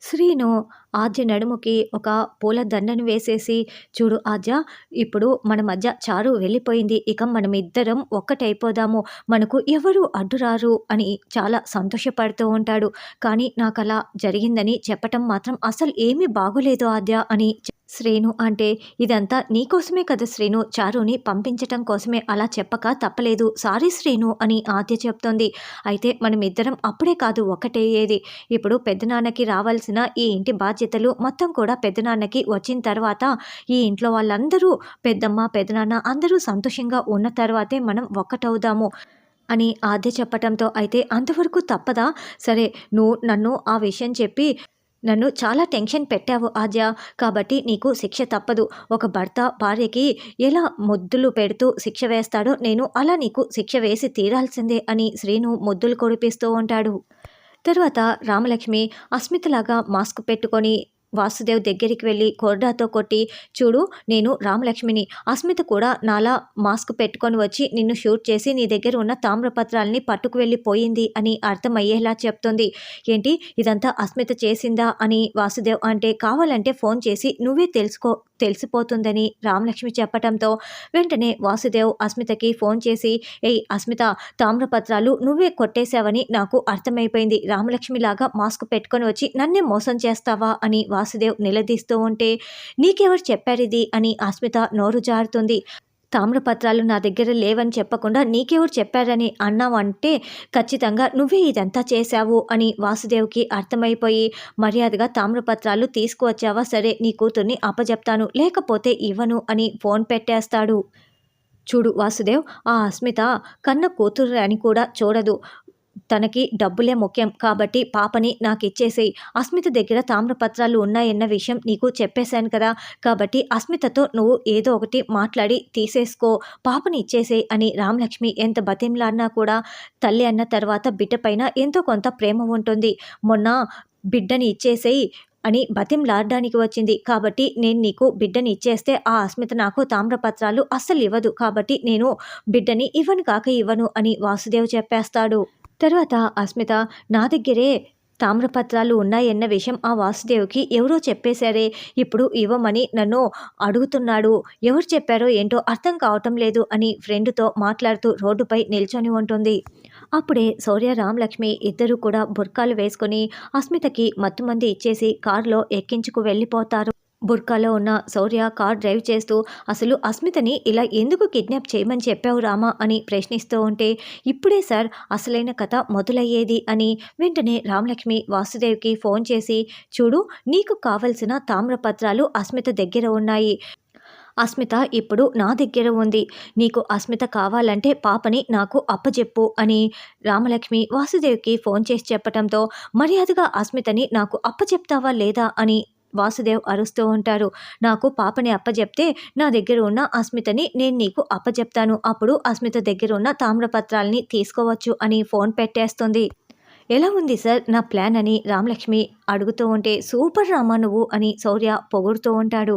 శ్రీను ఆద్య నడుముకి ఒక పూల దండను వేసేసి, "చూడు ఆద్య, ఇప్పుడు మన మధ్య చారు వెళ్ళిపోయింది. ఇక మనమిద్దరం ఒక్కటైపోదాము. మనకు ఎవరు అడ్డురారు" అని చాలా సంతోషపడుతూ ఉంటాడు. కానీ నాకలా జరిగిందని చెప్పటం మాత్రం అసలు ఏమీ బాగోలేదు ఆద్య అని శ్రీను అంటే, "ఇదంతా నీకోసమే కదా శ్రీను, చారుని పంపించటం కోసమే, అలా చెప్పక తప్పలేదు. సారీ శ్రీను" అని ఆద్య చెప్తోంది. అయితే మనమిద్దరం అప్పుడే కాదు ఒకటయ్యేది. ఇప్పుడు పెద్దనాన్నకి రావాల్సిన ఈ ఇంటి బాధ్యతలు మొత్తం కూడా పెద్దనాన్నకి వచ్చిన తర్వాత, ఈ ఇంట్లో వాళ్ళందరూ పెద్దమ్మ, పెదనాన్న అందరూ సంతోషంగా ఉన్న తర్వాతే మనం ఒక్కటవుదాము అని ఆద్య చెప్పటంతో, అయితే అంతవరకు తప్పదా? సరే, నువ్వు నన్ను ఆ విషయం చెప్పి నన్ను చాలా టెన్షన్ పెట్టావు ఆద్య. కాబట్టి నీకు శిక్ష తప్పదు. ఒక భర్త భార్యకి ఎలా ముద్దులు పెడుతూ శిక్ష వేస్తాడో, నేను అలా నీకు శిక్ష వేసి తీరాల్సిందే అని శ్రీను ముద్దులు కురిపిస్తూ ఉంటాడు. తర్వాత రామలక్ష్మి అస్మితలాగా మాస్క్ పెట్టుకొని వాసుదేవ్ దగ్గరికి వెళ్ళి కొరడాతో కొట్టి, "చూడు, నేను రామలక్ష్మిని. అస్మిత కూడా నాలా మాస్క్ పెట్టుకొని వచ్చి నిన్ను షూట్ చేసి నీ దగ్గర ఉన్న తామ్రపత్రాలని పట్టుకు వెళ్ళిపోయింది" అని అర్థమయ్యేలా చెప్తుంది. "ఏంటి, ఇదంతా అస్మిత చేసిందా" అని వాసుదేవ్ అంటే, "కావాలంటే ఫోన్ చేసి నువ్వే తెలిసిపోతుందని రామలక్ష్మి చెప్పటంతో, వెంటనే వాసుదేవ్ అస్మితకి ఫోన్ చేసి, "ఏయ్ అస్మిత, తామ్రపత్రాలు నువ్వే కొట్టేశావని నాకు అర్థమైపోయింది. రామలక్ష్మిలాగా మాస్క్ పెట్టుకొని వచ్చి నన్నే మోసం చేస్తావా" అని వాసుదేవ్ నిలదీస్తూ ఉంటే, "నీకెవరు చెప్పారిది" అని అస్మిత నోరు జారుతుంది. "తామ్రపత్రాలు నా దగ్గర లేవని చెప్పకుండా నీకెవరు చెప్పారని అన్నావంటే ఖచ్చితంగా నువ్వే ఇదంతా చేశావు" అని వాసుదేవ్కి అర్థమైపోయి, "మర్యాదగా తామ్రపత్రాలు తీసుకువచ్చావా? సరే, నీ కూతుర్ని అప్పజెప్తాను, లేకపోతే ఇవ్వను" అని ఫోన్ పెట్టేస్తాడు. "చూడు వాసుదేవ్, ఆ అస్మిత కన్న కూతురు అని కూడా చూడదు. తనకి డబ్బులే ముఖ్యం. కాబట్టి పాపని నాకిచ్చేసేయి. అస్మిత దగ్గర తామ్రపత్రాలు ఉన్నాయన్న విషయం నీకు చెప్పేశాను కదా! కాబట్టి అస్మితతో నువ్వు ఏదో ఒకటి మాట్లాడి తీసేసుకో. పాపని ఇచ్చేసేయి" అని రామలక్ష్మి ఎంత బతిమలాడినా కూడా, తల్లి అన్న తర్వాత బిడ్డ పైన ఎంతో కొంత ప్రేమ ఉంటుంది. "మొన్న బిడ్డని ఇచ్చేసేయి" అని బతిమలాడడానికి వచ్చింది. "కాబట్టి నేను నీకు బిడ్డని ఇచ్చేస్తే ఆ అస్మిత నాకు తామ్రపత్రాలు అస్సలు ఇవ్వదు. కాబట్టి నేను బిడ్డని ఇవ్వను కాక ఇవ్వను" అని వాసుదేవ్ చెప్పేస్తాడు. తర్వాత అస్మిత, "నా దగ్గరే తామ్రపత్రాలు ఉన్నాయన్న విషయం ఆ వాసుదేవ్‌కి ఎవరో చెప్పేశారే. ఇప్పుడు ఇవ్వమని నన్ను అడుగుతున్నాడు. ఎవరు చెప్పారో ఏంటో అర్థం కావటం లేదు" అని ఫ్రెండ్‌తో మాట్లాడుతూ రోడ్డుపై నిల్చొని ఉంటుంది. అప్పుడే శౌర్య, రామలక్ష్మి ఇద్దరూ కూడా బుర్కాలు వేసుకొని అస్మితకి మత్తుమందు ఇచ్చేసి కారులో ఎక్కించుకు వెళ్ళిపోతారు. బుర్కాలో ఉన్న శౌర్య కార్ డ్రైవ్ చేస్తూ, "అసలు అస్మితని ఇలా ఎందుకు కిడ్నాప్ చేయమని చెప్పావు రామా" అని ప్రశ్నిస్తూ ఉంటే, "ఇప్పుడే సార్ అసలైన కథ మొదలయ్యేది" అని వెంటనే రామలక్ష్మి వాసుదేవ్కి ఫోన్ చేసి, "చూడు, నీకు కావలసిన తామ్రపత్రాలు అస్మిత దగ్గర ఉన్నాయి. అస్మిత ఇప్పుడు నా దగ్గర ఉంది. నీకు అస్మిత కావాలంటే పాపని నాకు అప్పజెప్పు" అని రామలక్ష్మి వాసుదేవ్కి ఫోన్ చేసి చెప్పటంతో, "మర్యాదగా అస్మితని నాకు అప్పచెప్తావా లేదా" అని వాసుదేవ్ అరుస్తూ ఉంటారు. "నాకు పాపని అప్పజెప్తే నా దగ్గర ఉన్న అస్మితని నేను నీకు అప్పజెప్తాను. అప్పుడు అస్మిత దగ్గర ఉన్న తామ్రపత్రాల్ని తీసుకోవచ్చు" అని ఫోన్ పెట్టేస్తుంది. "ఎలా ఉంది సార్ నా ప్లాన్" అని రామలక్ష్మి అడుగుతూ ఉంటే, "సూపర్ రామా నువ్వు" అని శౌర్య పొగుడుతూ ఉంటాడు.